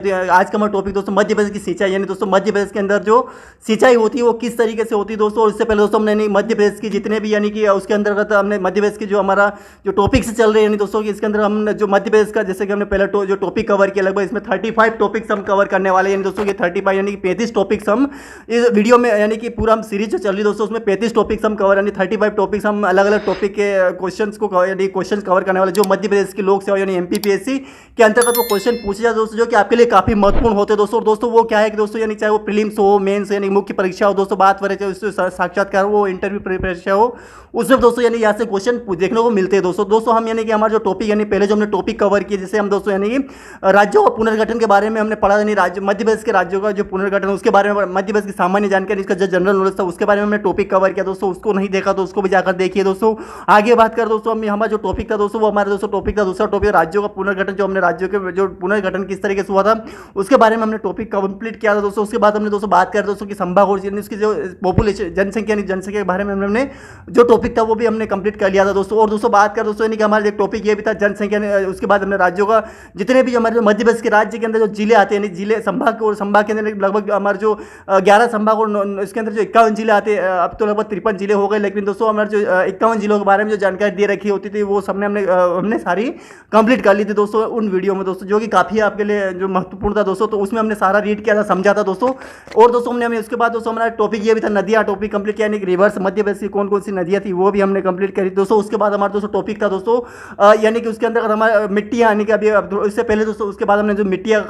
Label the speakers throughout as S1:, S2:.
S1: आज का हमारा टॉपिक दोस्तों मध्य प्रदेश की सिंचाई, यानी दोस्तों मध्य प्रदेश के अंदर जो सिंचाई होती है वो किस तरीके से होती है दोस्तों। और इससे पहले दोस्तों हमने मध्य प्रदेश की जितने भी यानी कि उसके अंतर्गत हमने मध्य प्रदेश की जो हमारा जो टॉपिक्स चल रहे हैं यानी दोस्तों कि इसके अंदर हम जो मध्य प्रदेश का जैसे कि हमने पहले जो टॉपिक कवर किया, लगभग इसमें 35 टॉपिक्स हम कवर करने वाले हैं यानी दोस्तों कि 35 यानी कि 35 टॉपिक्स हम इस वीडियो में यानी कि पूरा हम सीरीज जो चल रही है दोस्तों उसमें 35 टॉपिक्स हम कवर यानी 35 टॉपिक्स हम अलग अलग टॉपिक के क्वेश्चन को यानी क्वेश्चन कवर करने वाले जो मध्य प्रदेश की लोक सेवा यानी एमपीपीएससी के अंतर्गत वो क्वेश्चन पूछे जाते दोस्तों, जो कि आपके लिए काफी महत्वपूर्ण होते हैं दोस्तों वो क्या है कि दोस्तों यानी चाहे वो प्रीलिम्स हो, मेंस यानी मुख्य परीक्षा हो दोस्तों, बात करें चाहे साक्षात्कार हो, इंटरव्यू परीक्षा हो, उसमें दोस्तों यानी यहाँ से क्वेश्चन देखने को मिलते हैं दोस्तों हम यानी कि हमारा जो टॉपिक यानी पहले जो हमने टॉपिक कवर किया जैसे हम दोस्तों यानी कि राज्यों का पुनर्गठन के बारे में हमने पढ़ा, यानी राज्य मध्य प्रदेश के राज्यों का जो पुनर्गठन उसके बारे में, मध्य प्रदेश की सामान्य जानकारी इसका जो जनरल नॉलेज था उसके बारे में हमने टॉपिक कवर किया दोस्तों। उसको नहीं देखा तो उसको भी जाकर देखिए दोस्तों। आगे बात कर दोस्तों हम हमारा जो टॉपिक था दोस्तों वो हमारा दोस्तों टॉपिक था दूसरा टॉपिक राज्यों का पुनर्गठन, जो हमने राज्यों के जो पुनर्गठन किस तरीके से हुआ था उसके बारे में हमने टॉपिक कंप्लीट किया था दोस्तों। उसके बाद हमने दोस्तों बात कर दोस्तों कि संभाग और उसकी जो पॉपुलेशन जनसंख्या के बारे में हमने जो टॉपिक था वो भी हमने कंप्लीट कर लिया था दोस्तों। और दोस्तों बात कर दोस्तों यानी कि हमारा एक टॉपिक ये भी था जनसंख्या। उसके बाद हमने राज्यों का जितने भी हमारे मध्य प्रदेश के राज्य के अंदर जो जिले आते हैं, जिले संभाग और संभाग के अंदर लगभग हमारे जो 11 संभाग और इसके अंदर जो 51 जिले आते हैं, अब तो लगभग 53 जिले हो गए, लेकिन दोस्तों हमारे जो 51 जिलों के बारे में जो जानकारी दे रखी होती थी वो सबने हमने सारी कंप्लीट कर ली थी दोस्तों उन वीडियो में दोस्तों, जो कि काफ़ी आपके लिए जो महत्वपूर्ण था दोस्तों। तो उसमें हमने सारा रीड किया था, समझा था दोस्तों। और दोस्तों हमने उसके बाद दोस्तों हमारा टॉपिक ये भी था नदियाँ टॉपिक कंप्लीट किया, यानी कि रिवर्स मध्य प्रदेश की कौन कौन सी नदियाँ थी वो भी हमने कंप्लीट करी दोस्तों। उसके बाद हमारा दोस्तों टॉपिक था दोस्तों यानी कि उसके अंदर हमारा मिट्टियाँ, यानी कि अभी इससे पहले दोस्तों उसके बाद हमने जो मिट्टियाँ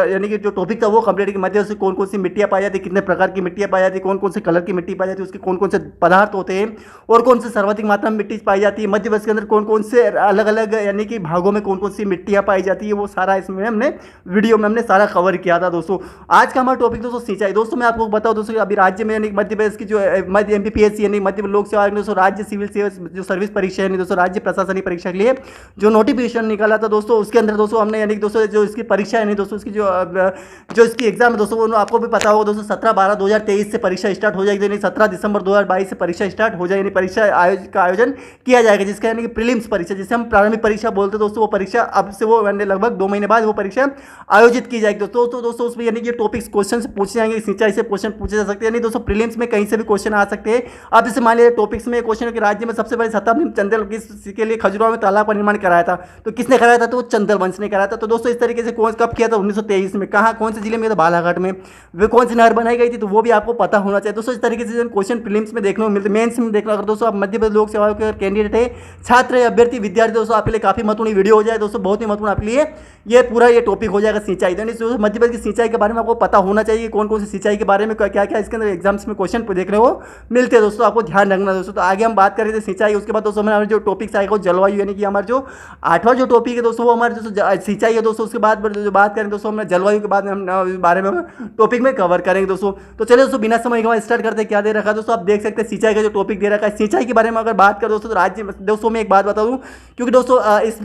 S1: यानी कि जो टॉपिक था वो कंप्लीट की मध्य प्रदेश से कौन कौन सी मिट्टियाँ पाई जाती, कितने प्रकार की मिट्टियाँ पाई जाती, कौन कौन से कलर की मिट्टी पाई जाती है, उसके कौन कौन से पदार्थ होते हैं और कौन से सर्वाधिक मात्रा में मिट्टी पाई जाती है, मध्य प्रदेश के अंदर कौन कौन से अलग अलग यानी कि भागों में कौन कौन सी मिट्टियाँ पाई जाती है, वो सारा इसमें हमने वीडियो में हमने सारा कवर किया था दोस्तों। आज का हमारा टॉपिक दोस्तों सिंचाई। दोस्तों मैं आपको बताऊं दोस्तों अभी राज्य में यानी मध्य प्रदेश की जो मध्य एमपीपीएससी यानी मध्य लोक सेवा आयोग ने दोस्तों राज्य सिविल सेवा जो सर्विस परीक्षा है दोस्तों, राज्य प्रशासनिक परीक्षा के लिए जो नोटिफिकेशन निकाला था दोस्तों, उसके अंदर दोस्तों हमने यानी दोस्तों जो इसकी परीक्षा है दोस्तों इसकी जो इसकी एग्जाम है दोस्तों वो आपको भी पता होगा दोस्तों 17/12/2023 से परीक्षा स्टार्ट हो जाएगी, यानी 17 दिसंबर 2022 से परीक्षा स्टार्ट हो जाएगी, यानी परीक्षा का आयोजन किया जाएगा, जिसका यानी कि प्रीलिम्स परीक्षा जिसे हम प्रारंभिक परीक्षा बोलते हैं दोस्तों, वो परीक्षा अब से वो लगभग 2 महीने बाद वो परीक्षा आयोजित की जाएगी दोस्तों उसमें यानी कि टॉपिक्स क्वेश्चन से पूछे जाएंगे, सिंचाई से क्वेश्चन पूछे जा सकते हैं, यानी दोस्तों प्रीलिम्स में कहीं से भी क्वेश्चन आ सकते हैं। अब जैसे मान लीजिए टॉपिक्स में क्वेश्चन है कि राज्य में सबसे पहले शताब्दी में चंदेल किसके लिए खजुराहो में तालाब का निर्माण कराया था, तो किसने कराया था, तो वो चंदेल वंश ने कराया था। तो दोस्तों इस तरीके से कौन कब किया था 1923 में, कहाँ कौन से जिले में, तो बालाघाट में। वे कौन सी नहर बनाई गई थी तो वो भी आपको पता होना चाहिए दोस्तों। इस तरीके से क्वेश्चन प्रीलिम्स में देखने को मिलते, मेंस में देखना, अगर दोस्तों आप मध्य प्रदेश लोक सेवा के कैंडिडेट है, छात्र है, अभ्यर्थी, विद्यार्थी दोस्तों आपके लिए काफी महत्वपूर्ण वीडियो हो जाए दोस्तों, बहुत ही महत्वपूर्ण आपके लिए ये पूरा ये टॉपिक हो जाएगा सिंचाई। तो मध्य प्रदेश की सिंचाई के बारे में आपको पता होना चाहिए, कौन कौन सी सिंचाई के बारे में क्या क्या इसके अंदर एग्जाम्स में क्वेश्चन देखने को मिलते हैं दोस्तों, आपको ध्यान रखना दोस्तों। तो आगे हम बात कर रहे थे सिंचाई, उसके बाद दोस्तों हमारे जो टॉपिक्स आएगा जलवायु, यानी कि हमारे जो 8वां जो टॉपिक है दोस्तों वो हमारे दोस्तों सिंचाई है दोस्तों। उसके बाद जो बात करेंगे दोस्तों हम जलवायु के बाद हम बारे में टॉपिक में कवर करेंगे दोस्तों। तो चलिए दोस्तों बिना समय के स्टार्ट करते हैं। क्या दे रखा है दोस्तों, आप देख सकते हैं सिंचाई का जो टॉपिक दे रखा है। सिंचाई के बारे में अगर बात करें दोस्तों तो राज्य दोस्तों मैं एक बात बता दूं, क्योंकि दोस्तों इस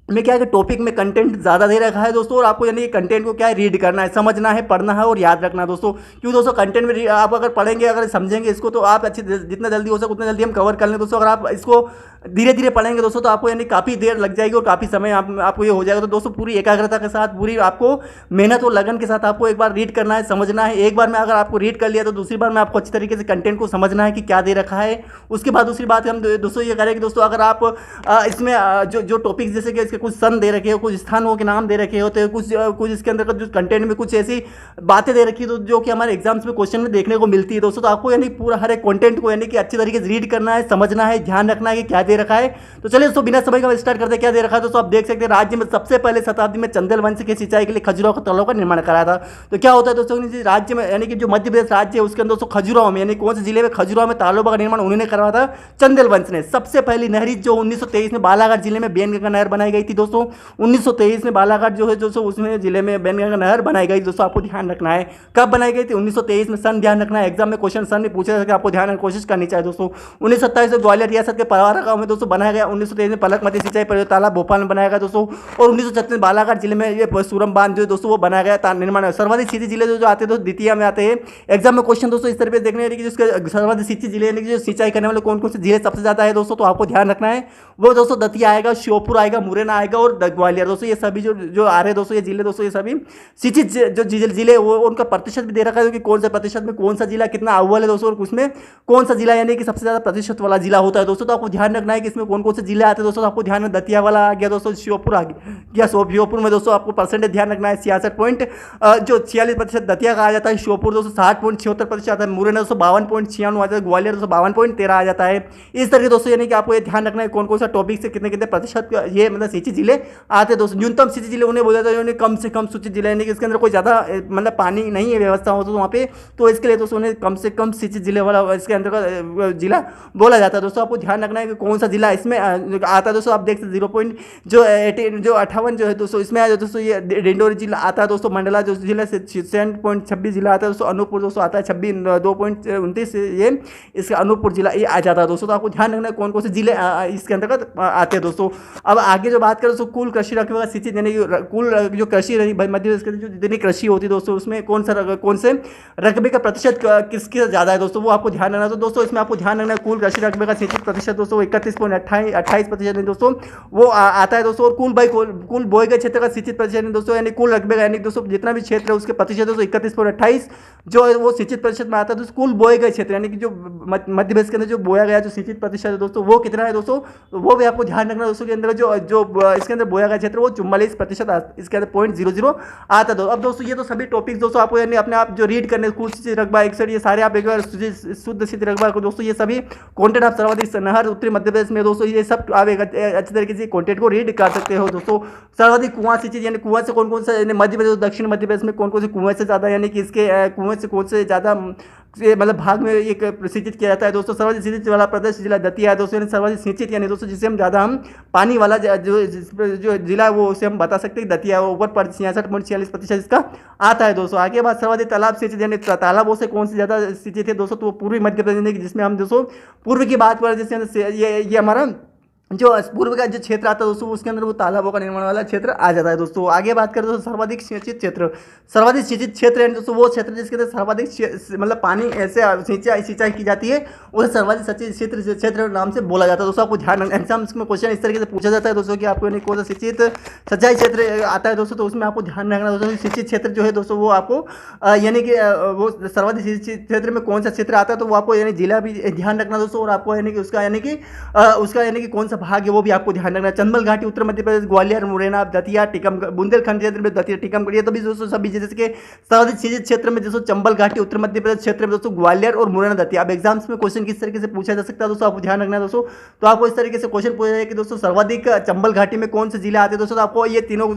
S1: में क्या है कि टॉपिक में कंटेंट ज़्यादा दे रखा है दोस्तों, और आपको यानी कि कंटेंट को क्या है रीड करना है, समझना है, पढ़ना है और याद रखना है दोस्तों। क्योंकि दोस्तों कंटेंट में आप अगर पढ़ेंगे, अगर समझेंगे इसको तो आप अच्छी जितना जल्दी हो सके उतना जल्दी हम कवर कर लें दोस्तों। अगर आप इसको धीरे धीरे पढ़ेंगे दोस्तों तो आपको यानी काफ़ी देर लग जाएगी और काफ़ी समय आपको ये हो जाएगा। तो दोस्तों पूरी एकाग्रता के साथ, पूरी आपको मेहनत और लगन के साथ आपको एक बार रीड करना है, समझना है। एक बार में अगर आपको रीड कर लिया तो दूसरी बार में आपको अच्छी तरीके से कंटेंट को समझना है कि क्या दे रखा है। उसके बाद दूसरी बात हम दोस्तों ये करें कि दोस्तों अगर आप इसमें जो टॉपिक्स जैसे कि इसके कुछ सन दे रखे हो, कुछ स्थानों के नाम दे रखे होते हैं, कुछ इसके अंदर जो कंटेंट में कुछ ऐसी बातें दे रखी है जो कि हमारे एग्जाम्स में क्वेश्चन में देखने को मिलती है दोस्तों। तो आपको यानी पूरा हर एक कंटेंट को यानी कि अच्छी तरीके से रीड करना है, समझना है, ध्यान रखना है कि क्या दे रखा है। तो चलिए दोस्तों बिना समय का स्टार्ट करते हैं। क्या दे रखा है दोस्तों, आप देख सकते हैं राज्य में सबसे पहले शताब्दी में चंदेल वंश की सिंचाई के लिए खजुराहो के तालाब का निर्माण कराया था। तो क्या होता है दोस्तों राज्य में यानी कि जो मध्य प्रदेश राज्य है उसके अंदर दोस्तों खजुराहो में, यानी कौन से जिले में, खजुराहो में तालाब का निर्माण उन्होंने करवाया था, चंदेल वंश ने। सबसे पहली नहरी जो 1923 में बालाघाट जिले में बेनगंगा नहर बनाई गई थी दोस्तों। 1923 में बालाघाट जो है दोस्तों उसमें जिले में बेनगंगा नहर बनाई गई दोस्तों, आपको ध्यान रखना है। कब बनाई गई थी, 1923 में। सन ध्यान रखना है, एग्जाम में क्वेश्चन सन भी पूछा जाएगा, आपको ध्यान कोशिश करनी चाहिए दोस्तों। 1927 में ग्वालियर रियासत के पवारा गांव में दोस्तों बनाया गया। 1923 में पलकमती सिंचाई परियोजना तालाब भोपाल में बनाया गया दोस्तों। और 1936 में बालाघाट जिले में ये सूरम बांध जो दोस्तों वो बनाया गया निर्माण। सर्वाधिक सिंचित जिले जो आते हैं दोस्तों द्वितीय में आते हैं एग्जाम में क्वेश्चन दोस्तों इस तरह से देखने कि जिसके सर्वाधिक सिंचित जिले यानी कि जो सिंचाई करने वाले कौन कौन से जिले सबसे ज्यादा है दोस्तों, तो आपको ध्यान रखना है। वो दोस्तों दतिया आएगा, श्योपुर आएगा, मुरैना आएगा और ग्वालियर दोस्तों, ये सभी जो जो आ रहे हैं दोस्तों ये जिले दोस्तों, ये सभी सिंचित जो जिले वो उनका प्रतिशत भी दे रखा है कि कौन सा प्रतिशत में कौन सा जिला कितना अव्वल है दोस्तों, और उसमें कौन सा जिला यानी कि सबसे ज़्यादा प्रतिशत वाला जिला होता है दोस्तों। तो आपको ध्यान रखना है कि इसमें कौन कौन से जिले आते हैं दोस्तों। तो आपको ध्यान में दतिया वाला आ गया दोस्तों, श्योपुर आ गया, श्योपुर में दोस्तों आपको परसेंटेज ध्यान रखना है 46.46% दतिया का आ जाता है, श्योपुर दोस्तों 60.76% आता है, मुरैना दोस्तों 52.96 आता है, ग्वालियर दोस्तों 52.13 आ जाता है। इस तरह दोस्तों यानी कि आपको ये ध्यान रखना है कौन कौन सा टॉपिक से कितने कितने प्रतिशत ये मतलब सिंचित जिले आते हैं दोस्तों। न्यूनतम सिंचित जिले उन्हें बोला जाता है कम से कम सिंचित जिले, यानी कि इसके अंदर कोई ज़्यादा मतलब पानी नहीं है व्यवस्था हो तो वहाँ पे, तो इसके लिए दोस्तों उन्हें कम से कम सिंचित जिले वाला इसके अंदर का जिला बोला जाता है दोस्तों। आपको ध्यान रखना है कि कौन सा जिला इसमें आता है दोस्तों। आप देख सकते 0.58 जो है दोस्तों इसमें आया दोस्तों, ये डिंडोरी जिला आता है दोस्तों, मंडला जो जिला से 6.26 जिला आता है दोस्तों, अनूपपुर दोस्तों आता है 2.29 ये इसका अनूपपुर जिला ये आ जाता है दोस्तों। तो आपको ध्यान रखना है कौन कौन से जिले इसके अंतर्गत आते हैं दोस्तों। अब आगे जो बात करें दोस्तों, कुल कृषि रकबे का सिंचित यानी कि कुल जो कृषि मध्य प्रदेश के जो जितनी कृषि होती है दोस्तों उसमें कौन से रकबे का प्रतिशत किसके ज़्यादा है दोस्तों, वो आपको ध्यान रखना है। तो दोस्तों इसमें आपको ध्यान रखना है कुल कृषि रकबे का सिंचित प्रतिशत दोस्तों 31.28% दोस्तों वो आता है दोस्तों। और कुल बोए गए क्षेत्र का सिंचित प्रतिशत दोस्तों यानी कुल रकबे का यानी दोस्तों जितना भी क्षेत्र है उसके प्रतिशत दोस्तों 31.28 जो है वो सिंचित प्रतिशत में आता है दोस्तों। कुल बोए गए क्षेत्र यानी कि जो मध्य प्रदेश के अंदर जो बोया गया जो सिंचित प्रतिशत है दोस्तों वो कितना है दोस्तों, वो भी आपको ध्यान रखना दोस्तों। के अंदर जो इसके अंदर बोया गया क्षेत्र वो 44% इसके अंदर 0.00 आता है। अब दोस्तों ये तो सभी टॉपिक्स दोस्तों आपको यानी अपने आप जो रीड करने कुल सिंचित रकबा 61 ये सारे आप एक बार शुद्ध सिंचित रकबा को दोस्तों ये सभी कंटेंट आप सर्वाधिक नहर उत्तरी मध्य प्रदेश में दोस्तों ये सब आप एक अच्छी तरीके से कंटेंट को रीड कर सकते हो दोस्तों। सर्वाधिक कुआं सिंचित यानी कुआं से कौन कौन सा यानी मध्य प्रदेश दक्षिण मध्य प्रदेश में कौन कौन से कुएं से ज़्यादा यानी कि इसके कुएं से कौन से ज़्यादा मतलब भाग में एक सिंचित किया जाता है दोस्तों। सर्वाधिक सिंचित वाला प्रदेश जिला दतिया है दोस्तों, यानी सर्वाधिक सिंचित यानी दोस्तों जिसे हम ज़्यादा हम पानी वाला जो जिला है वो उसे हम बता सकते हैं दतिया, वो ऊपर 66.46% इसका आता है दोस्तों। आगे बात सर्वाधिक तालाब सिंचित यानी तालाबों से कौन से ज़्यादा सिंचित है दोस्तों, तो पूर्वी मध्य प्रदेश जिसमें हम दोस्तों पूर्व की बात करें जिससे ये हमारा जो पूर्व का जो क्षेत्र आता है दोस्तों उसके अंदर वो तालाबों का निर्माण वाला क्षेत्र आ जाता है दोस्तों। आगे बात करें दोस्तों सर्वाधिक सिंचित क्षेत्र यानी दोस्तों वो क्षेत्र जिसके अंदर सर्वाधिक मतलब पानी ऐसे सिंचाई की जाती है उसे सर्वाधिक सिंचित क्षेत्र नाम से बोला जाता है दोस्तों। आपको ध्यान रखना एग्जाम्स में क्वेश्चन इस तरीके से पूछा जाता है दोस्तों कि आपको यानी कौन सा सिंचित सिंचाई क्षेत्र आता है दोस्तों, तो उसमें आपको ध्यान रखना दोस्तों सिंचित क्षेत्र जो है दोस्तों वो आपको यानी कि वो सर्वाधिक सिंचित क्षेत्र में कौन सा क्षेत्र आता है तो वो आपको यानी जिला भी ध्यान रखना दोस्तों, और आपको यानी कि उसका यानी कि कौन सा भाग है वो भी आपको ध्यान रखना। चंबल घाटी उत्तर मध्य प्रदेश ग्वालियर मुरैना दतिया टीकमगढ़ बुंदेलखंड क्षेत्र में दतिया टीकमगढ़ ये तभी दोस्तों सभी जैसे के सर्वाधिक सिंचित क्षेत्र में दोस्तों चंबल घाटी उत्तर मध्य प्रदेश क्षेत्र में दोस्तों ग्वालियर और मुरैना दतिया। अब एग्जाम्स में क्वेश्चन किस तरीके से पूछा जा सकता है दोस्तों, आपको ध्यान रखना है दोस्तों। तो आपको इस तरीके से क्वेश्चन पूछा जाए कि दोस्तों सर्वाधिक चंबल घाटी में कौन से जिले आते हैं दोस्तों, तो आपको ये तीनों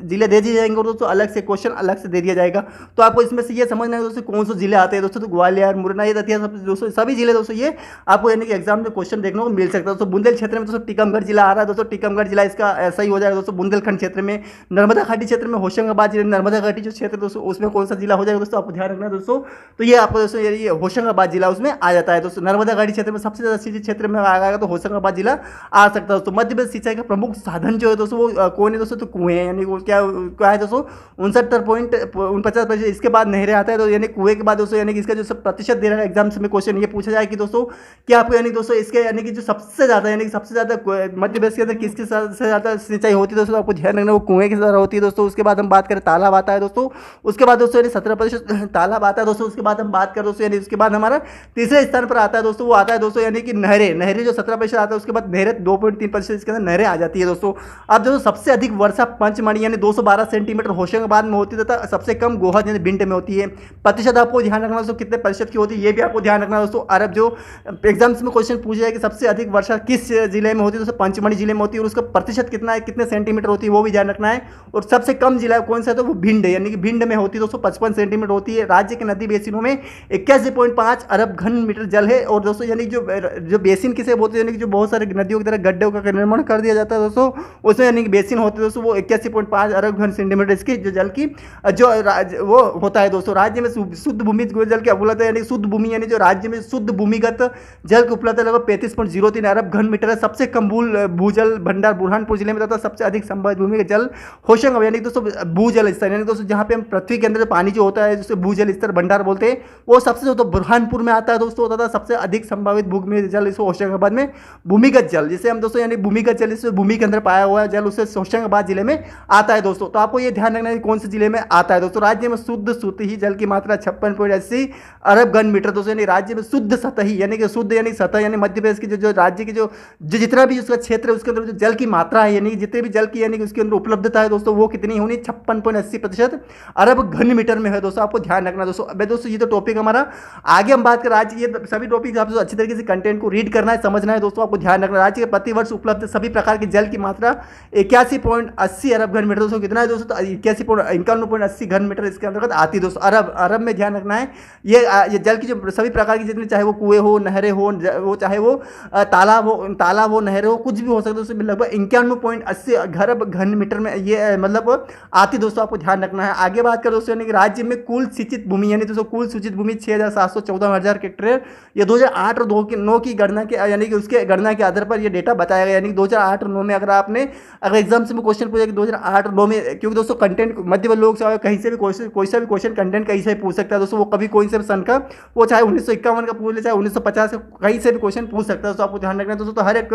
S1: जिले दे दिए जाएंगे और दोस्तों अलग से क्वेश्चन अलग से दे दिया जाएगा। तो आपको इसमें से ये समझना है दोस्तों कौन से जिले आते हैं दोस्तों, तो ग्वालियर मुरैना ये दतिया दोस्तों सभी जिले दोस्तों ये आपको यानी कि एग्जाम में क्वेश्चन देखने को मिल सकता है दोस्तों। बुंदेल क्षेत्र में दोस्तों टीकमगढ़ जिला आ रहा है दोस्तों, टीकमगढ़ जिला इसका ऐसा ही हो जाएगा दोस्तों। बुंदेलखंड क्षेत्र में नर्मदा घाटी क्षेत्र में होशंगाबाद जिले नर्मदा घाटी जो क्षेत्र दोस्तों उसमें कौन सा जिला हो जाएगा दोस्तों, आपको ध्यान रखना है दोस्तों। तो ये आपको दोस्तों ये होशंगाबाद जिला उसमें आ जाता है दोस्तों। नर्मदा घाटी क्षेत्र में सबसे ज़्यादा सिंचित क्षेत्र में आएगा तो होशंगाबाद जिला आ सकता है दोस्तों। मध्य प्रदेश सिंचाई का प्रमुख साधन जो है दोस्तों वो कौन है दोस्तों, तो कुएं हैं, यानी वो क्या है दोस्तों 69.49%। इसके बाद नहरें आता है तो यानी कुएं के बाद दोस्तों यानी कि इसका जो सब प्रतिशत दे रहा है एग्जाम्स में क्वेश्चन ये पूछा जाए कि दोस्तों क्या आपको यानी दोस्तों इसके यानी कि जो सबसे ज़्यादा मध्य प्रदेश के अंदर किसके सबसे ज़्यादा सिंचाई होती है दोस्तों, आपको ध्यान रखना वो कुएं की ज़्यादा होती है दोस्तों। उसके बाद हम बात करें तालाब आता है दोस्तों, उसके बाद दोस्तों यानी 17% तालाब आता है दोस्तों। उसके बाद हम बात करें दोस्तों यानी उसके बाद हमारा तीसरे स्थान पर आता है दोस्तों, वो आता है दोस्तों यानी कि नहरें जो 17% आता है। उसके बाद नहरें 2.3% इसके अंदर नहरें आ जाती है दोस्तों। अब दोस्तों सबसे अधिक वर्षा पंचमढ़ी यानी 212 सेंटीमीटर होशंगाबाद में होती है तथा सबसे कम गोहद यानी भिंड में होती है। प्रतिशत आपको ध्यान रखना दोस्तों कितने प्रतिशत की होती है ये भी आपको ध्यान रखना दोस्तों। अरब जो एग्जाम्स में क्वेश्चन पूछा जाए कि सबसे अधिक वर्षा किस जिले में होती है दोस्तों, पंचमढ़ी जिले में होती है, और उसका प्रतिशत कितना है कितने सेंटीमीटर होती है वो भी ध्यान रखना है। और सबसे कम जिला कौन सा है तो वो भिंड है, यानी कि भिंड में होती है दोस्तों 55 सेंटीमीटर होती है। राज्य के नदी बेसिनों में 81.5 अरब घन मीटर जल है। और दोस्तों यानी जो बेसिन किसे बोलते हैं यानी कि जो बहुत सारे नदियों की तरह गड्ढों का निर्माण कर दिया जाता है दोस्तों, उसमें यानी कि बेसिन होते हैं दोस्तों वो 81.5 अरब घन सेंटीमीटर इसकी जो जल की जो वो होता है दोस्तों। राज्य में शुद्ध भूमिगत जल की उपलब्धता यानी शुद्ध भूमि यानी जो राज्य में शुद्ध भूमिगत जल की उपलब्धता लगभग 35.03 अरब घन मीटर है। सबसे कम मूल भूजल भंडार बुरहानपुर जिले में तथा सबसे अधिक संभावित भूमि का जल होशंगाबाद यानी कि दोस्तों भूजल स्तर यानी दोस्तों जहाँ पे हम पृथ्वी के अंदर जो पानी जो होता है जिसे भूजल स्तर भंडार बोलते हैं वो सबसे ज़्यादा बुरहानपुर में आता है दोस्तों, तथा सबसे अधिक संभावित भूमि जल इस होशंगाबाद में भूमिगत जल जिसे हम दोस्तों यानी भूमिगत जल इस भूमि के अंदर पाया हुआ है जल उसे होशंगाबाद जिले में आता है दोस्तों। तो आपको ये ध्यान रखना है कौन से जिले में आता है दोस्तों। राज्य में शुद्ध सतही जल की मात्रा 56.80 अरब घन मीटर दोस्तों, यानी राज्य में शुद्ध सतही यानी कि शुद्ध यानी सतह यानी मध्य प्रदेश की जो राज्य की जो जितना भी उसका क्षेत्र है उसके अंदर जो जल की मात्रा है यानी जितने भी जल की यानी कि उसके अंदर उपलब्धता है दोस्तों वो कितनी होनी 56.80% अरब घन मीटर में है दोस्तों। आपको ध्यान रखना दोस्तों। अब दोस्तों ये तो टॉपिक हमारा आगे हम बात कर राज्य ये सभी टॉपिक आपको अच्छी तरीके से कंटेंट को रीड करना है समझना है दोस्तों। आपको ध्यान रखना राज्य के प्रतिवर्ष उपलब्ध सभी प्रकार के जल की मात्रा 81.80 अरब घन मीटर दोस्तों। कितना है दोस्तों 81.91.80 घन मीटर इसके अंतर्गत आती है दोस्तों। अरब में ध्यान रखना है ये जल की जो सभी प्रकार की जितने चाहे वो कुएं हो नहरें हो वो चाहे वो तालाब हो नहरें हो कुछ भी हो सकता है दोस्तों लगभग 91.80 अरब घन मीटर में ये मतलब आती दोस्तों। आपको ध्यान रखना है। आगे बात करें दोस्तों यानी कि राज्य में कुल सिंचित भूमि यानी दोस्तों कुल सिंचित भूमि 6,714 हेक्टेयर ये 2008 और 2009 की गणना के यानी कि उसके गणना के आधार पर ये डेटा बताया गया यानी कि 2008 और 2009 में अगर एग्जाम से में क्वेश्चन पूछा कि 2008 और 2009 में क्योंकि दोस्तों कंटेंट मध्य वर्ग लोग चाहे कहीं से भी कोई सा भी क्वेश्चन कंटेंट कहीं से भी पूछ सकता है दोस्तों। वो कभी कोई से भी सन का वो चाहे 1951 का पूछ ले चाहे 1950 का कहीं से भी क्वेश्चन पूछ सकता है दोस्तों। आपको ध्यान रखना है दोस्तों। तो हर एक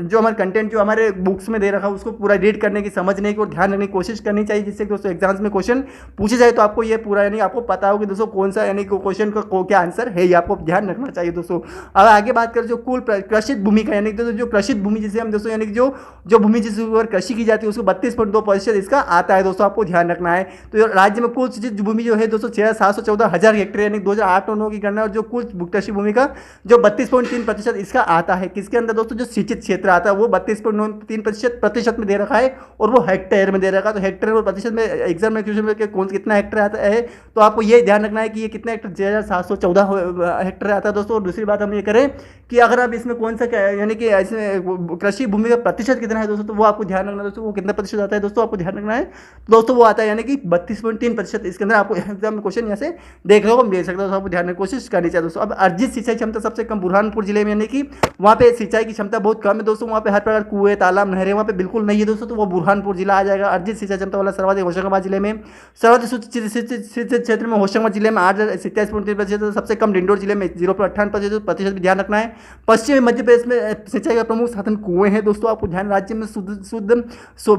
S1: जो हमारे कंटेंट जो हमारे बुक्स में दे रखा है उसको पूरा रीड करने की समझने की और ध्यान रखने की कोशिश करनी चाहिए जिससे दोस्तों एग्जाम्स में क्वेश्चन पूछे जाए तो आपको ये पूरा यानी आपको पता हो कि दोस्तों कौन सा यानी क्वेश्चन का क्या आंसर है ये आपको ध्यान रखना चाहिए दोस्तों। अब आगे बात करें जो कुल कृषित भूमि का यानी जो कृषित भूमि जिसे हम दोस्तों यानी कि जो भूमि जिस ऊपर कृषि की जाती है उसको 32.2% इसका आता है दोस्तों। आपको ध्यान रखना है। तो राज्य में कुल सिंचित भूमि जो है दोस्तों 6,714 हेक्टेयर यानी 2008 और 2009 की गणना और जो कुल कृषि भूमि का जो 32.3% इसका आता है किसके अंदर दोस्तों जो सिंचित क्षेत्र आता है वो 32.3% में दे रखा है और वो हेक्टेयर में दे रखा है। तो हेक्टेयर और प्रतिशत में एग्जाम में क्वेश्चन में कौन कितना हेक्टेयर आता है तो आपको ये ध्यान रखना है कि ये कितना हेक्टेयर 6,714 हेक्टेयर आता है दोस्तों। और दूसरी बात हम ये करें कि अगर आप इसमें कौन सा यानी कि इसमें कृषि भूमि का प्रतिशत कितना है दोस्तों तो वो आपको ध्यान रखना है दोस्तों। वो कितना प्रतिशत आता है दोस्तों आपको ध्यान रखना है दोस्तों। वो आता है यानी कि 32.3% इसके अंदर आपको एग्जाम में क्वेश्चन यहाँ से देखने को मिल सकता है। आपको ध्यान रखने की कोशिश करनी चाहिए दोस्तों। अब अर्जित सिंचाई क्षमता सबसे कम बुरहानपुर जिले में यानी कि वहाँ पे सिंचाई की क्षमता बहुत कम है दोस्तों। वहाँ पे हर प्रकार कुएं तालाब नहरें वहाँ पे बिल्कुल नहीं है दोस्तों। तो वो बुरहानपुर जिला आ जाएगा। अर्जित सिंचाई क्षमता वाला सर्वाधिक होशंगाबाद जिले में, सर्वाधिक सिंचित क्षेत्र में होशंगाबाद जिले में 8.27% सबसे कम डिंडोर जिले में 0.58% भी ध्यान रखना है। पश्चिमी मध्य प्रदेश में सिंचाई का प्रमुख साधन कुएं हैं दोस्तों। आपको ध्यान राज्य में शुद्ध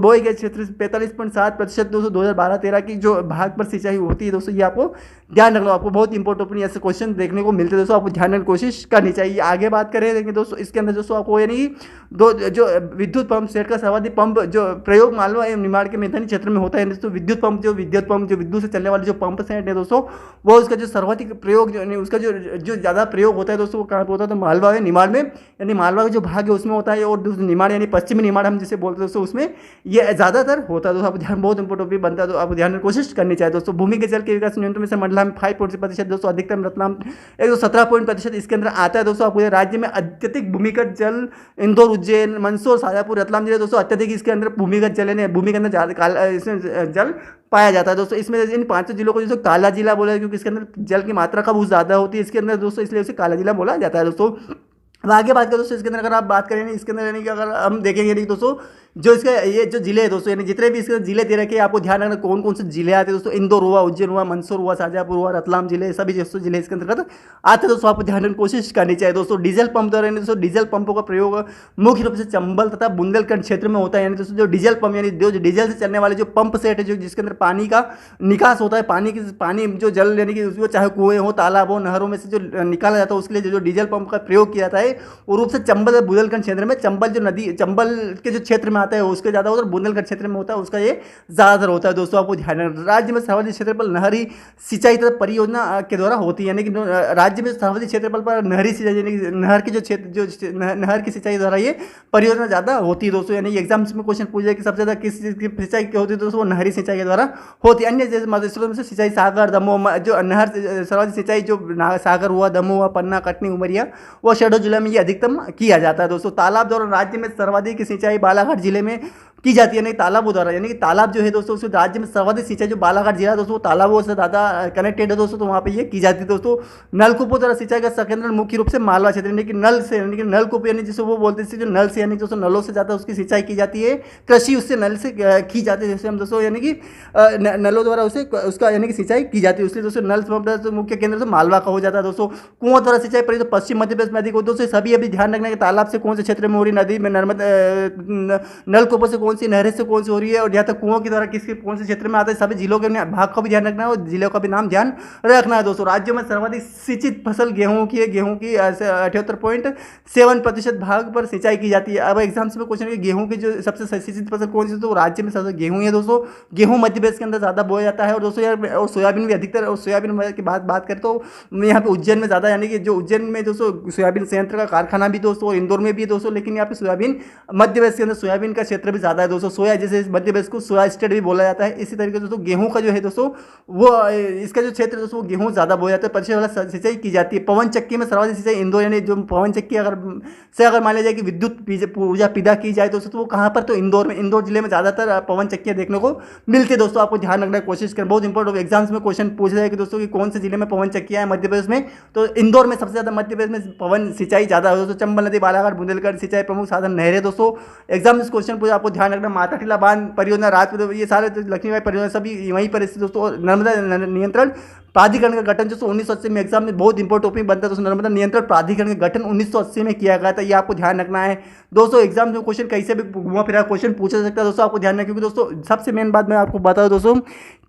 S1: बोए गए क्षेत्र 45.7% दोस्तों 2012-13 की जो भाग पर सिंचाई होती है दोस्तों। ये आपको ध्यान रखना। आपको बहुत इंपॉर्टेंट ऐसे क्वेश्चन देखने को मिलते हैं दोस्तों। आपको ध्यान रखने की कोशिश करनी चाहिए। आगे बात करें दोस्तों इसके अंदर दोस्तों आपको यानी जो विद्युत पंप सेट का सर्वाधिक पंप जो प्रयोग मालवा एवं निमाड़ के मैदानी क्षेत्र में होता है दोस्तों। विद्युत पंप जो विद्युत से चलने वाले जो पंप सेट है दोस्तों वो उसका जो सर्वाधिक प्रयोग जो उसका जो ज़्यादा प्रयोग होता है दोस्तों वो कहाँ पर होता है तो मालवा है निमाड़ में यानी मालवा का जो भाग है उसमें होता है और निमाड़ यानी पश्चिमी निमाड़ हम जिसे बोलते हैं दोस्तों उसमें ये ज़्यादातर होता है दोस्तों। आप ध्यान बहुत इंपॉर्टेंट बनता है तो आप ध्यान में कोशिश करनी चाहिए दोस्तों। भूमि के जल के विकास न्यूनतम से मंडला में 5% दोस्तों, अधिकतम रतलाम 117% इसके अंदर आता है दोस्तों। आपको राज्य में अत्यधिक भूमिगत जल इंदौर उज्जैन मंदसौर शाजापुर रतलाम जिले दोस्तों अत्यधिक इसके अंदर भूमिगत जल है भूमि के अंदर इसमें जल पाया जाता है दोस्तों। इसमें इन 5 जिलों को दोस्तों काला जिला बोला है क्योंकि इसके अंदर जल की मात्रा का बहुत ज़्यादा होती है इसके अंदर दोस्तों, इसलिए उसे काला जिला बोला जाता है दोस्तों। अब आगे बात करें दोस्तों इसके अंदर अगर आप बात करें इसके अंदर यानी कि अगर हम देखेंगे नहीं दोस्तों जो इसका ये जो जिले हैं दोस्तों यानी जितने भी इसके जिले दे रखे हैं आपको ध्यान रखना कौन कौन से जिले आते हैं दोस्तों। इंदौर हुआ उज्जैन हुआ मंदसौर हुआ शाजापुर हुआ रतलाम जिले सभी दोस्तों जिले इसके अंतर्गत आते हैं दोस्तों। आपको ध्यान रखने की कोशिश करनी चाहिए दोस्तों। डीजल पंप द्वारा दोस्तों डीजल पंपों का प्रयोग मुख्य रूप से चंबल तथा बुंदेलखंड क्षेत्र में होता है यानी दोस्तों जो डीजल पंप यानी जो डीजल से चलने वाले जो पंप सेट है जो जिसके अंदर पानी का निकास होता है पानी जो जल यानी कि उसको चाहे कुएं हो तालाब हो नहरों में से जो निकाला जाता है उसके लिए जो डीजल पंप का प्रयोग किया जाता है वो रूप से चंबल बुंदेलखंड क्षेत्र में चंबल जो नदी चंबल के जो क्षेत्र में आता है उसके ज़्यादा और बुंदेलखंड क्षेत्र में होता है उसका ये ज़्यादातर होता है दोस्तों। आपको ध्यान रखना राज्य में सर्वाधिक क्षेत्रफल नहरी सिंचाई तथा परियोजना के द्वारा होती है यानी कि राज्य में सर्वाधिक क्षेत्रफल पर नहरी सिंचाई यानी कि नहर की जो क्षेत्र जो नहर की सिंचाई द्वारा ये परियोजना ज़्यादा होती है दोस्तों। यानी एग्जाम्स में क्वेश्चन पूछे कि सबसे ज़्यादा किस चीज़ की सिंचाई की होती है दोस्तों वो नहरी सिंचाई के द्वारा होती है। अन्य जैसे मधेश्वर में सिंचाई सागर दमोह जो नहर सर्वाधिक सिंचाई जो सागर हुआ दमोह हुआ पन्ना कटनी उमरिया वो शहडोल जिले में ये अधिकतम किया जाता है दोस्तों। तालाब द्वारा राज्य में सर्वाधिक सिंचाई बालाघाट जिले में की जाती है, यानी तालाबों द्वारा, यानी कि तालाब जो है दोस्तों उस राज्य में सर्वाधिक सिंचाई जो बालाघाट जिला है दोस्तों तालाबों से ज़्यादा कनेक्टेड है दोस्तों, तो वहाँ पे ये की जाती है दोस्तों। नलकूपों द्वारा सिंचाई का संकेंद्रण मुख्य रूप से मालवा क्षेत्र, यानी कि नल से, यानी कि नलकूप यानी जिसे वो बोलते हैं जो नल से, यानी दोस्तों नलों से ज़्यादा उसकी सिंचाई की जाती है, कृषि उससे नल से की जाती है, जैसे हम दोस्तों यानी कि नलों द्वारा उसे उसका यानी कि सिंचाई की जाती है, इसलिए दोस्तों नल से मुख्य केंद्र से मालवा का हो जाता है दोस्तों। कुआं द्वारा सिंचाई पर पश्चिम मध्य प्रदेश में अधिक हो दोस्तों, सभी अभी ध्यान रखना है कि तालाब से कौन से क्षेत्र में हो रही, नदी में नर्मदा नलकूपों से कौन सी, नहरें से कौन सी हो रही है, और यहाँ तक कुओं की द्वारा किसके कौन से क्षेत्र में आता है, सभी जिलों के भाग का भी ध्यान रखना है और जिलों का भी नाम ध्यान रखना है दोस्तों। राज्यों में सर्वाधिक सिंचित फसल गेहूं की है, गेहूं की 78.7% भाग पर सिंचाई की जाती है। अब एग्जाम्स में क्वेश्चन है कि गेहूं की जो सबसे सिंचित फसल कौन सी, तो राज्य में सबसे गेहूं है दोस्तों। गेहूं मध्य प्रदेश के अंदर ज़्यादा बोया जाता है, और दोस्तों यार और सोयाबीन भी अधिकतर, और सोयाबीन की बात करें तो यहाँ पे उज्जैन में ज़्यादा, यानी कि जो उज्जैन में दोस्तों सोयाबीन संयंत्र का कारखाना भी दोस्तों, और इंदौर में भी है दोस्तों, लेकिन यहाँ पे सोयाबीन मध्य प्रदेश के अंदर सोयाबीन का क्षेत्र भी ज़्यादा है दोस्तों। सोया जैसे मध्य प्रदेश को सोया स्टेट भी बोला जाता है, इसी तरीके से दोस्तों गेहूं का जो है दोस्तों वो इसका जो क्षेत्र है दोस्तों वो गेहूं ज़्यादा बोया जाता है, परिचय वाला सिंचाई की जाती है। पवन चक्की में सर्वाधिक सिंचाई इंदौर, यानी जो पवन चक्की अगर मान लिया जाए कि विद्युत ऊर्जा पैदा की जाए दोस्तों, तो वो कहाँ पर, तो इंदौर में, इंदौर जिले में ज़्यादातर पवन चक्कियाँ देखने को मिलती है दोस्तों। आपको ध्यान रखने की कोशिश करें, बहुत इंपॉर्टेंट एग्जाम्स में क्वेश्चन पूछ रहे हैं कि दोस्तों कि कौन से जिले में पवन चक्कियाँ हैं मध्य प्रदेश में, तो इंदौर में सबसे ज़्यादा मध्य प्रदेश में पवन सिंचाई ज़्यादा है दोस्तों। चंबल नदी, बालाघाट, बुंदेलखंड सिंचाई प्रमुख साधन नहरें दोस्तों। एग्जाम में क्वेश्चन पूछा, आपको ध्यान रखना, माता टीला बांध परियोजना, राजपुर, ये सारे लक्ष्मीबाई परियोजना सभी वहीं पर स्थित दोस्तों। नर्मदा नियंत्रण प्राधिकरण का गठन दोस्तों 1980 में एग्जाम में बहुत इंपॉर्टेंट टॉपिक बनता है दोस्तों। नर्मदा नियंत्रण प्राधिकरण का गठन 1980 में किया गया था, ये आपको ध्यान रखना है दोस्तों। एग्जाम में क्वेश्चन कैसे भी घुमा फिरा क्वेश्चन पूछा सकता है दोस्तों, आपको ध्यान रखना, क्योंकि दोस्तों सबसे मेन बात मैं आपको बता दूं दोस्तों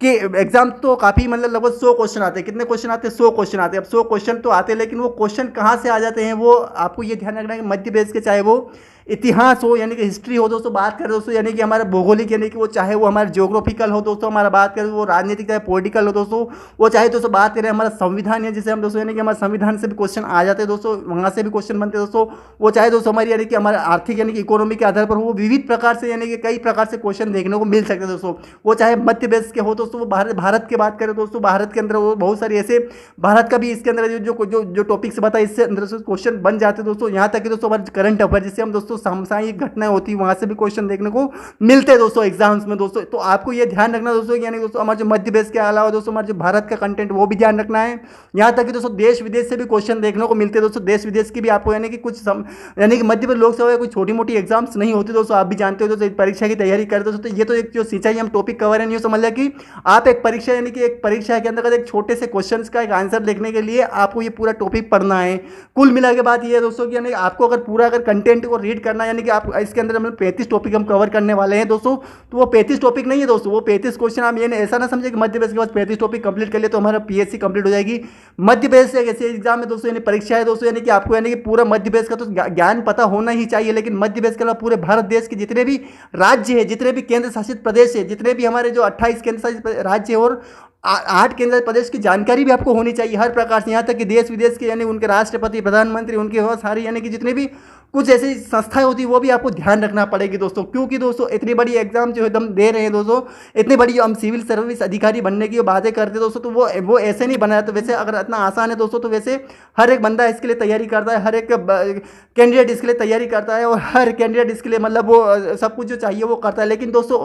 S1: कि एग्जाम तो काफ़ी मतलब लगभग 100 क्वेश्चन आते हैं। कितने क्वेश्चन आते हैं? 100 क्वेश्चन आते हैं। अब 100 क्वेश्चन तो आते हैं, लेकिन वो क्वेश्चन कहाँ से आ जाते हैं वो आपको ये ध्यान रखना है कि मध्य प्रदेश के, चाहे वो इतिहास हो यानी कि हिस्ट्री हो दोस्तों, बात करें दोस्तों यानी कि हमारा भौगोलिक, यानी कि वो चाहे वो हमारा ज्योग्राफिकल हो दोस्तों, हमारा बात करें वो राजनीतिक चाहे पॉलिटिकल हो दोस्तों, वो चाहे दोस्तों बात करें हमारा संविधान है, जिसे हम दोस्तों यानी कि हमारे संविधान से भी क्वेश्चन आ जाते हैं दोस्तों, वहाँ से भी क्वेश्चन बनते हैं दोस्तों। वो चाहे दोस्तों हमारी यानी कि हमारे आर्थिक यानी कि इकोनॉमी के आधार पर हो, वो विविध प्रकार से यानी कि कई प्रकार से क्वेश्चन देखने को मिल सकते हैं दोस्तों। वो चाहे मध्य प्रदेश के हो दोस्तों, वो भारत की बात करें दोस्तों, भारत के अंदर वो बहुत सारी ऐसे, भारत का भी इसके अंदर जो टॉपिक्स बताए इससे अंदर से क्वेश्चन बन जाते हैं दोस्तों। यहाँ तक कि दोस्तों हमारे करंट अफेयर जिससे हम दोस्तों सामसाई घटनाएं होती है, वहां से भी क्वेश्चन देखने को मिलते हैं दोस्तों एग्जाम्स में दोस्तों। तो आपको ये ध्यान रखना दोस्तों, यानी दोस्तों हमारे जो मध्य प्रदेश के अलावा दोस्तों हमारे जो भारत का कंटेंट वो भी ध्यान रखना है। यहाँ तक कि दोस्तों देश विदेश से भी क्वेश्चन देखने को मिलते हैं दोस्तों, देश विदेश की भी आपको यानी कि कुछ यानी कि मध्य प्रदेश लोकसभा कोई छोटी मोटी एग्जाम्स नहीं होती दोस्तों, आप भी जानते हो दोस्तों, परीक्षा की तैयारी करते दोस्तों। ये तो एक जो सिंचाई हम टॉपिक कवर है, नहीं समझ लिया कि आप एक परीक्षा यानी कि एक परीक्षा के अंदर एक छोटे से क्वेश्चन का एक आंसर लिखने के लिए आपको ये पूरा टॉपिक पढ़ना है। कुल मिला के बात ये है दोस्तों कि यानी आपको अगर पूरा अगर कंटेंट को रीड करना, यानी कि आप इसके अंदर मतलब 35 टॉपिक हम कवर करने वाले हैं दोस्तों, तो वो 35 टॉपिक नहीं है दोस्तों, वो 35 क्वेश्चन आप ये ऐसा ना समझे कि मध्य प्रदेश के बाद 35 टॉपिक कंप्लीट कर लिए तो हमारा पीएससी कंप्लीट हो जाएगी। मध्य प्रदेश से ऐसे एग्जाम में दोस्तों यानी परीक्षा है दोस्तों, यानी कि आपको यानी कि पूरा मध्य प्रदेश का तो ज्ञान पता होना ही चाहिए, लेकिन मध्य प्रदेश के अलावा पूरे भारत देश के जितने भी राज्य है, जितने भी केंद्र शासित प्रदेश है, जितने भी हमारे जो 28 केंद्र शासित राज्य है और 8 केंद्र प्रदेश की जानकारी भी आपको होनी चाहिए हर प्रकार से। यहाँ तक कि देश विदेश के यानी उनके राष्ट्रपति, प्रधानमंत्री, उनके बहुत सारी यानी कि जितने भी कुछ ऐसी संस्थाएं होती है वो भी आपको ध्यान रखना पड़ेगी दोस्तों, क्योंकि दोस्तों इतनी बड़ी एग्जाम जो एकदम दे रहे हैं दोस्तों, इतनी बड़ी हम सिविल सर्विस अधिकारी बनने की बातें करते हैं दोस्तों, तो वो ऐसे नहीं बनाया। तो वैसे अगर इतना आसान है दोस्तों, तो वैसे हर एक बंदा इसके लिए तैयारी करता है, हर एक कैंडिडेट इसके लिए तैयारी करता है, और हर कैंडिडेट इसके लिए मतलब वो सब कुछ जो चाहिए वो करता है। लेकिन दोस्तों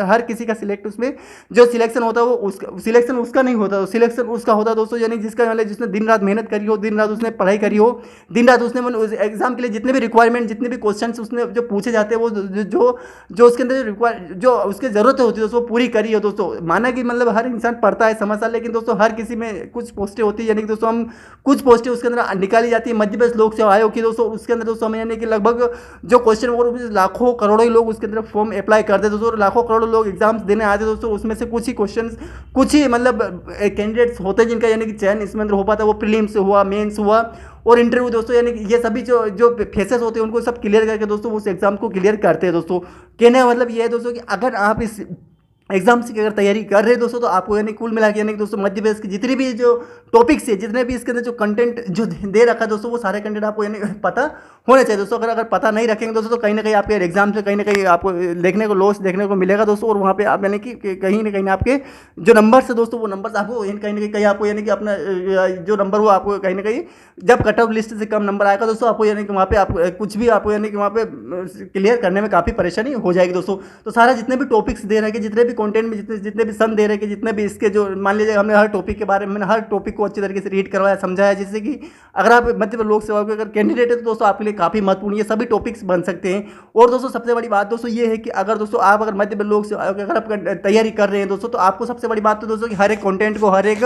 S1: हर किसी का सिलेक्ट, उसमें जो सिलेक्शन होता है वो सिलेक्शन उसका नहीं होता, सिलेक्शन उसका होता है दोस्तों, यानी जिसका मतलब जिसने दिन रात मेहनत करी हो, दिन रात उसने पढ़ाई करी हो, दिन रात उसने उस एग्जाम के लिए जितने भी रिक्वायरमेंट, जितने भी क्वेश्चंस उसने जो पूछे जाते हैं, वो जो उसके अंदर जो उसकी ज़रूरत होती है दोस्तों पूरी करी हो दोस्तों। माना कि मतलब हर इंसान पढ़ता है, समझता है, लेकिन दोस्तों हर किसी में कुछ पोस्टें होती है, यानी कि दोस्तों हम कुछ पोस्टें उसके अंदर निकाली जाती है। मध्य प्रदेश लोक सेवा आयोग की दोस्तों उसके अंदर दोस्तों हमें यानी कि लगभग जो क्वेश्चन वो लाखों करोड़ों ही लोग उसके अंदर फॉर्म अप्लाई करते हैं दोस्तों, लाखों करोड़ों लोग एग्जाम्स देने आते हैं दोस्तों। उसमें से कुछ ही क्वेश्चन, कुछ ही मतलब कैंडिडेट्स होते हैं जिनका यानी कि चयन इसमें अंदर हो पाता है। वो प्रीलिम्स हुआ, मेंस हुआ और इंटरव्यू दोस्तों, यानी कि ये सभी जो फेसेस होते हैं उनको सब क्लियर करके दोस्तों उस एग्जाम को क्लियर करते हैं दोस्तों। कहने का मतलब ये है दोस्तों कि अगर आप इस एग्जाम्स की अगर तैयारी कर रहे हैं दोस्तों, तो आपको यानी कुल मिला के यानी कि दोस्तों मध्य प्रदेश की जितनी भी जो टॉपिक्स है, जितने भी इसके अंदर जो कंटेंट जो दे रखा है दोस्तों, वो सारे कंटेंट आपको यानी पता होने चाहिए दोस्तों। अगर पता नहीं रखेंगे दोस्तों, तो कहीं ना कहीं आपके एग्जाम से कहीं ना कहीं आपको देखने को लॉस देखने को मिलेगा दोस्तों। और वहाँ पे आप यानी कि कहीं ना कहीं आपके जो नंबर्स है दोस्तों, वो नंबर्स आपको कहीं ना कहीं आपको यानी कि अपना जो नंबर वो आपको कहीं ना कहीं जब कट ऑफ लिस्ट से कम नंबर आएगा दोस्तों, आपको यानी कि वहाँ पे आप कुछ भी आपको यानी कि वहाँ पे क्लियर करने में काफ़ी परेशानी हो जाएगी दोस्तों। तो सारा जितने भी टॉपिक्स दे रहे हैं, जितने भी कंटेंट में जितने भी सन दे रहे हैं, जितने भी इसके जो मान लीजिए हमने हर टॉपिक के बारे में हर टॉपिक को अच्छी तरीके से रीड करवाया, समझाया, जिससे कि अगर आप मध्य प्रदेश लोक सेवा के अगर कैंडिडेट है तो दोस्तों आपके लिए काफ़ी महत्वपूर्ण ये सभी टॉपिक्स बन सकते हैं। और दोस्तों सबसे बड़ी बात दोस्तों ये है कि अगर दोस्तों आप अगर मध्य प्रदेश लोक सेवा अगर आप तैयारी कर रहे हैं दोस्तों, तो आपको सबसे बड़ी बात तो दोस्तों कि हर एक कंटेंट को, हर एक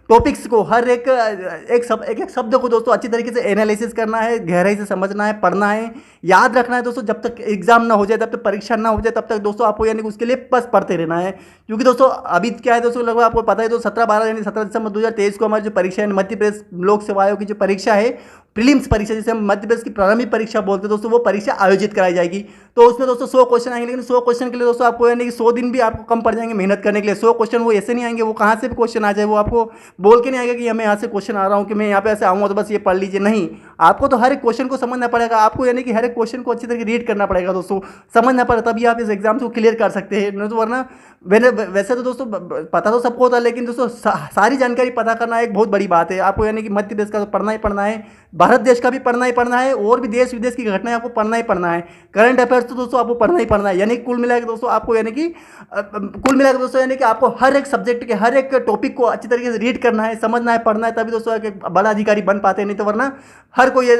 S1: टॉपिक्स को, हर एक शब्द को दोस्तों अच्छी तरीके से एनालिसिस करना है, गहराई से समझना है, पढ़ना है, याद रखना है दोस्तों। जब तक एग्जाम ना हो जाए, तब तक परीक्षा ना हो जाए, तब तक दोस्तों आपको यानी उसके लिए बस पढ़ते रहना है। क्योंकि दोस्तों अभी क्या है दोस्तों, लगभग आपको पता है तो 17/12 यानी 17 दिसंबर 2023 को हमारी जो परीक्षा है मध्य प्रदेश लोक सेवा आयोग की जो परीक्षा है, प्रीलिम्स परीक्षा, जिसे हम मध्य प्रदेश की प्रारंभिक परीक्षा बोलते हैं दोस्तों, वो परीक्षा आयोजित कराई जाएगी। तो उसमें दोस्तों 100 क्वेश्चन आएंगे, लेकिन 100 क्वेश्चन के लिए दोस्तों आपको यानी कि 100 दिन भी आपको कम पड़ जाएंगे मेहनत करने के लिए। 100 क्वेश्चन वो ऐसे नहीं आएंगे, वो कहाँ से भी क्वेश्चन आ जाए, वो आपको बोल के नहीं आएगा कि मैं यहाँ से क्वेश्चन आ रहा हूँ कि मैं यहाँ पे ऐसे आऊँगा तो बस ये पढ़ लीजिए। नहीं, आपको तो हर एक क्वेश्चन को समझना पड़ेगा, आपको यानी कि हर एक क्वेश्चन को अच्छी तरीके रीड करना पड़ेगा दोस्तों, समझना पड़ेगा, तभी आप इस एग्जाम को क्लियर कर सकते हैं। नहीं तो वरना वैसे तो दोस्तों पता तो सबको होता है, लेकिन दोस्तों सारी जानकारी पता करना एक बहुत बड़ी बात है। आपको यानी कि मध्य प्रदेश का तो पढ़ना ही पढ़ना है, भारत देश का भी पढ़ना ही पढ़ना है, और भी देश विदेश की घटनाएं आपको पढ़ना ही पढ़ना है, करंट अफेयर्स तो दोस्तों आपको पढ़ना ही पढ़ना है। यानी कुल मिला के दोस्तों आपको यानी कि कुल मिला के दोस्तों यानी कि आपको हर एक सब्जेक्ट के हर एक टॉपिक को अच्छी तरीके से रीड करना है, समझना है, पढ़ना है, तभी दोस्तों एक बड़ा अधिकारी बन पाते हैं। नहीं तो वरना हर कोई,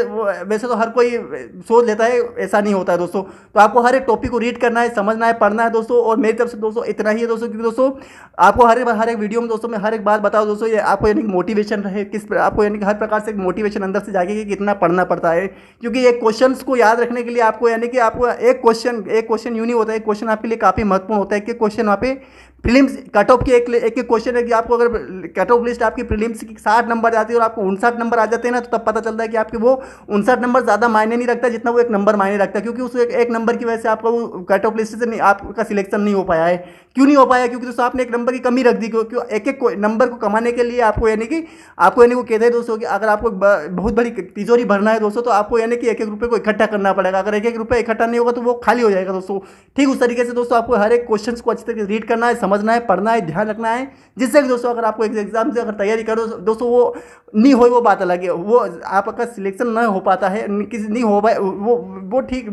S1: वैसे तो हर कोई सोच लेता है, ऐसा नहीं होता है दोस्तों। तो आपको हर एक टॉपिक को रीड करना है, समझना है, पढ़ना है दोस्तों। और मेरी तरफ से दोस्तों इतना ही है दोस्तों, क्योंकि दोस्तों आपको हर एक वीडियो में दोस्तों मैं हर एक बात बताऊँ दोस्तों, ये आपको यानी कि मोटिवेशन रहे, किस आपको यानी कि हर प्रकार से मोटिवेशन अंदर से जाके कि कितना पढ़ना पड़ता है। क्योंकि एक क्वेश्चंस को याद रखने के लिए आपको यानी कि आपको एक क्वेश्चन यूं नहीं होता है, एक क्वेश्चन आपके लिए काफ़ी महत्वपूर्ण होता है कि क्वेश्चन वहाँ पे प्रीलिम्स कट ऑफ की एक क्वेश्चन है कि आपको अगर कट ऑफ लिस्ट आपकी प्रीलिम्स की 60 नंबर जाती है और आपको 59 नंबर आ जाते हैं ना, तो तब पता चलता है कि आपके वो 59 नंबर ज़्यादा मायने नहीं रखता जितना वो एक नंबर मायने रखता है। क्योंकि उस एक नंबर की वजह से आपका वो कट ऑफ लिस्ट से नहीं, आपका सिलेक्शन नहीं हो पाया है। क्यों नहीं हो पाया? क्योंकि दोस्तों आपने एक नंबर की कमी रख दी। क्योंकि एक नंबर को कमाने के लिए आपको यानी कि वो कहते हैं दोस्तों कि अगर आपको बहुत बड़ी तिजोरी भरना है दोस्तों, तो आपको यानी कि 1-1 रुपये को इकट्ठा करना पड़ेगा। अगर 1-1 रुपये इकट्ठा नहीं होगा तो वो खाली हो जाएगा दोस्तों। ठीक उस तरीके से दोस्तों आपको हर एक क्वेश्चन को अच्छी तरीके से रीड करना है, समझना है, पढ़ना है, ध्यान रखना है, जिससे कि दोस्तों अगर आपको एग्जाम से अगर तैयारी करो दोस्तों, वो नहीं हो वो बात अलग है, वो आपका सिलेक्शन नहीं हो पाता है, नहीं हो पाए वो ठीक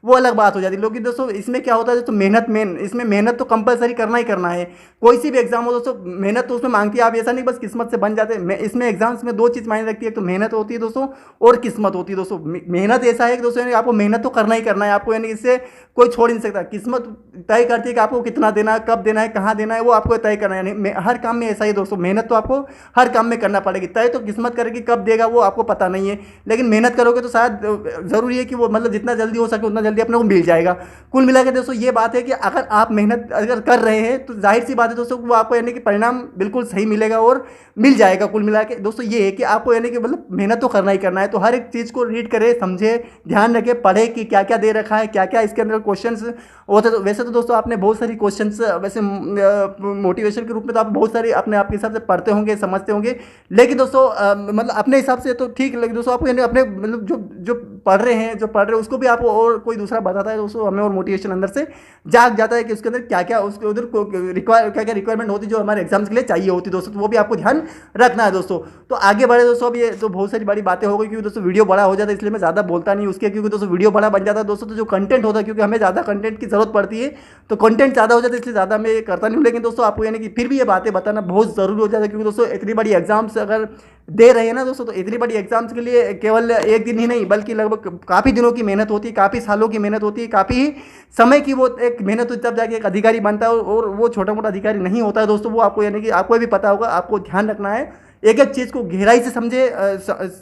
S1: वो अलग बात हो जाती है। लेकिन दोस्तों इसमें क्या होता है दोस्तों, इसमें मेहनत तो कंपलसरी करना ही करना है। कोई सी भी एग्जाम हो दोस्तों, मेहनत तो उसमें मांगती है। आप ऐसा नहीं बस किस्मत से बन जाते हैं। इसमें एग्जाम्स में 2 चीज़ मायने रखती है, एक तो मेहनत होती है दोस्तों और किस्मत होती है दोस्तों। मेहनत ऐसा है कि दोस्तों यानी आपको मेहनत तो करना ही करना है, आपको यानी इससे कोई छोड़ नहीं सकता। किस्मत तय करती है कि आपको कितना देना है, कब देना है, कहाँ देना है, वो आपको तय करना है। यानी हर काम में ऐसा ही दोस्तों, मेहनत तो आपको हर काम में करना पड़ेगी। तय तो किस्मत करेगी, कब देगा वो आपको पता नहीं है, लेकिन मेहनत करोगे तो शायद ज़रूरी है कि वो मतलब जितना जल्दी हो सके उतना जल्दी अपने को मिल जाएगा। कुल मिला के दोस्तों ये बात है कि अगर आप मेहनत अगर कर रहे हैं तो जाहिर सी बात है दोस्तों वो आपको यानी कि परिणाम बिल्कुल सही मिलेगा और मिल जाएगा। कुल मिला के दोस्तों ये है कि आपको यानी कि मतलब मेहनत तो करना ही करना है। तो हर एक चीज़ को रीड करें, समझे, ध्यान रखें, पढ़े कि क्या क्या दे रखा है, क्या क्या इसके अंदर क्वेश्चंस होते। तो वैसे तो दोस्तों आपने बहुत सारी क्वेश्चंस वैसे मोटिवेशन के रूप में तो आप बहुत सारी अपने आप के हिसाब से पढ़ते होंगे, समझते होंगे, लेकिन दोस्तों मतलब अपने हिसाब से तो ठीक लगे दोस्तों। आपको यानी अपने मतलब जो पढ़ रहे हैं उसको भी आपको और कोई दूसरा बताता है दोस्तों, हमें और मोटिवेशन अंदर से जाग जाता है कि उसके अंदर क्या क्या उसके उधर क्या क्या रिक्वायरमेंट होती है जो हमारे एग्जाम्स के लिए चाहिए होती है दोस्तों। तो वो भी आपको ध्यान रखना है दोस्तों। तो आगे बढ़े दोस्तों, अब ये तो बहुत सारी बड़ी बातें हो गई, क्योंकि दोस्तों वीडियो बड़ा हो जाता है, इसलिए मैं ज़्यादा बोलता नहीं उसके, क्योंकि दोस्तों वीडियो बड़ा बन जाता है दोस्तों। तो जो कंटेंट होता है, क्योंकि हमें ज़्यादा कंटेंट की जरूरत पड़ती है, तो कंटेंट ज़्यादा हो जाता है, इसलिए ज़्यादा मैं करता नहीं हूँ। लेकिन दोस्तों आपको यानी कि फिर भी ये बातें बताना बहुत ज़रूरी हो जाता है, क्योंकि दोस्तों इतनी बड़ी एग्जाम्स अगर दे रहे हैं ना दोस्तों, तो इतनी बड़ी एग्जाम्स के लिए केवल एक दिन ही नहीं बल्कि लगभग काफ़ी दिनों की मेहनत होती है, काफ़ी सालों की मेहनत होती है, काफ़ी समय की वो एक मेहनत होती है, तब जाके एक अधिकारी बनता है। और वो छोटा मोटा अधिकारी नहीं होता है दोस्तों। वो आपको यानी कि आपको भी पता होगा, आपको ध्यान रखना है, एक एक चीज़ को गहराई से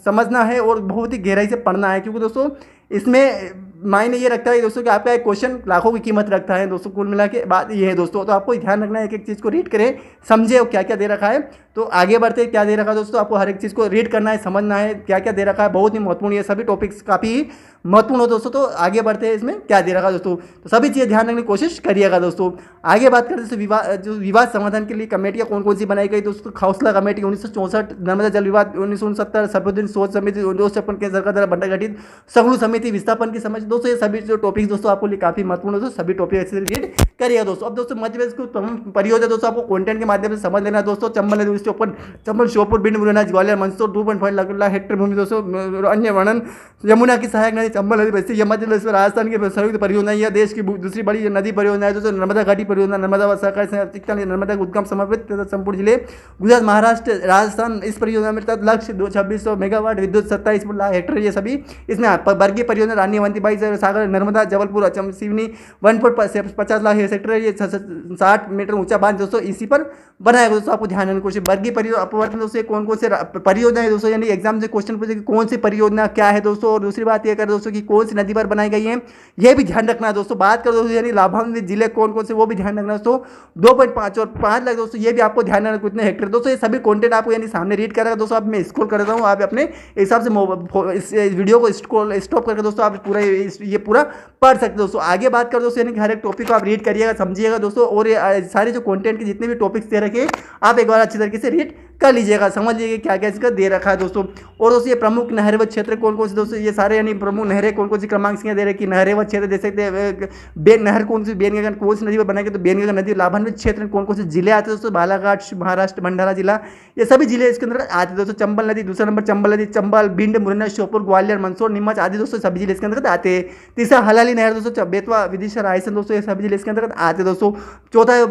S1: समझना है और बहुत ही गहराई से पढ़ना है। क्योंकि दोस्तों इसमें मायने ये रखता है दोस्तों कि आपका एक क्वेश्चन लाखों की कीमत रखता है दोस्तों। कुल मिला के बात ये है दोस्तों, तो आपको ध्यान रखना है, एक एक चीज़ को रीड करें, समझे क्या क्या दे रखा है। तो आगे बढ़ते क्या दे रखा है दोस्तों, आपको हर एक चीज़ को रीड करना है, समझना है क्या क्या दे रखा है, बहुत ही महत्वपूर्ण, ये सभी टॉपिक्स काफ़ी महत्वपूर्ण हो दोस्तों। तो आगे बढ़ते हैं, इसमें क्या दे रखा है दोस्तों, तो सभी चीज़ें ध्यान रखने की कोशिश करिएगा दोस्तों। आगे बात करते हैं जो विवाद समाधान के लिए कमेटियाँ कौन कौन सी बनाई गई दोस्तों। खौसला कमेटी 1964, नर्मदा जल विवाद 1969, सर्वोदय सोच समिति 2056 के सरकार द्वारा बंटा गठित, सगलू समिति विस्थापन की समझ दोस्तों। ये सभी जो टॉपिक्स दोस्तों आपको लिए काफी महत्वपूर्ण दोस्तों, सभी टॉपिक ऐसे रीड करिएगा दोस्तों। अब दोस्तों मध्य प्रदेश को परियोजना दोस्तों आपको कंटेंट के माध्यम से समझ लेना है दोस्तों। चंबल नदी उसके ऊपर चंबल, श्योपुर, भिंड, मुरैना, ग्वालियर, मंदसौर 2.5 लाख हेक्टेयर भूमि दोस्तों। अन्य वर्णन यमुना की सहायक नदी चंबल नदी बहती है मध्य प्रदेश में, राजस्थान की संयुक्त परियोजना, यह देश की दूसरी बड़ी नदी परियोजना है दोस्तों। नर्मदा घाटी परियोजना, नर्मदा व सहकारी नर्मदा उद्गम समर्पित संपूर्ण जिले गुजरात, महाराष्ट्र, राजस्थान। इस परियोजना में लक्ष्य 2600 मेगावाट विद्युत, 27 लाख हेक्टेयर, ये सभी इसमें वर्गीय परियोजना रानी अवंतीबाई सागर, नर्मदा, जबलपुर, सिवनी 1.50 लाख हेक्टेयर, ये 60 मीटर ऊंचा बांध दोस्तों इसी पर बनाया दोस्तों। आपको ध्यान रखना कोशिश, वर्गीय परियोजना दोस्तों कौन कौन से परियोजना है दोस्तों, यानी एग्जाम से क्वेश्चन पूछे कि कौन सी परियोजना क्या है दोस्तों। और दूसरी बात यह कर दोस्तों कि कौन सी नदी पर बनाई गई है, यह भी ध्यान रखना है दोस्तों। बात कर दोस्तों यानी लाभान्वित जिले कौन कौन से, वो भी ध्यान रखना दोस्तों। 2.5 और 5 लाख दोस्तों, ये भी आपको ध्यान रखना कितने हेक्टेयर दोस्तों। ये सभी कंटेंट आपको यानी सामने रीड करेगा दोस्तों। आप मैं स्क्रॉल कर रहा हूँ, आप अपने हिसाब से इस वीडियो को स्टॉप करके दोस्तों आप पूरा ये पूरा पढ़ सकते दोस्तों। आगे बात कर दोस्तों यानी कि हर एक टॉपिक को आप रीड करिएगा, समझिएगा दोस्तों। और ये सारे जो कंटेंट के जितने भी टॉपिक्स दे रखे आप एक बार अच्छी तरीके से रीड कर लीजिएगा, समझ लीजिएगा क्या क्या इसका दे रखा है दोस्तों। और दोस्तों ये प्रमुख नहर व क्षेत्र कौन कौन से दोस्तों, ये सारे यानी प्रमुख नहरें कौन कौन सी क्रमांक से दे रखी, नहरें व क्षेत्र दे सकते हैं। बेन नहर कौन सी, बेनगंगा कौन सी नदी पर बनाएंगे, तो बेनगंगा नदी। लाभान्वित क्षेत्र कौन कौन से जिले आते हैं दोस्तों, बालाघाट, महाराष्ट्र, भंडारा जिला, ये सभी जिले इसके अंदर आते हैं दोस्तों। चंबल नदी दूसरा नंबर, चंबल नदी, चंबल, भिंड, मुरैना, श्योपुर, ग्वालियर, मंदसौर, नीमच आदि दोस्तों सभी जिले इसके अंतर्गत आते हैं। तीसरा हलाली नहर दोस्तों, बेतवा, विदिशा, रायसेन दोस्तों, ये सभी जिले इसके अंतर्गत आते हैं दोस्तों। चौथा है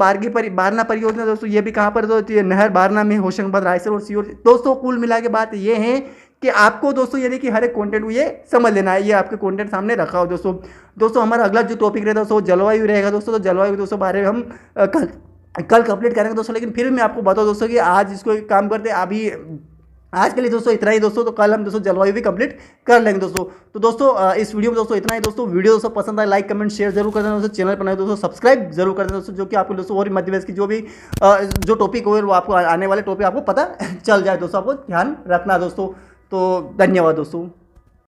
S1: बारना परियोजना दोस्तों, ये भी कहाँ पर दोस्तों, नहर बारना में, होशंगाबाद, रायसेन और सीहोर दोस्तों। कुल मिला के बात ये है कि आपको दोस्तों यानी कि हर एक कंटेंट को ये समझ लेना है, ये आपके कंटेंट सामने रखा हो दोस्तों। हमारा अगला जो टॉपिक रहता है दोस्तों जलवायु रहेगा दोस्तों। तो जलवायु दोस्तों बारे में हम कल कंप्लीट करेंगे दोस्तों। लेकिन फिर मैं आपको बताऊं दोस्तों कि आज इसको एक काम करते हैं, अभी आज के लिए दोस्तों इतना ही दोस्तों। तो कल हम दोस्तों जलवायु भी कंप्लीट कर लेंगे दोस्तों। तो दोस्तों इस वीडियो में दोस्तों इतना ही दोस्तों। वीडियो दोस्तों पसंद आए लाइक कमेंट शेयर जरूर कर देना दोस्तों। चैनल पर नए दोस्तों सब्सक्राइब जरूर कर देना दोस्तों, जो कि आपको दोस्तों और मध्य प्रदेश की जो भी जो टॉपिक हो वो आपको आने वाले टॉपिक आपको पता चल जाए दोस्तों। आपको ध्यान रखना दोस्तों। तो धन्यवाद दोस्तों।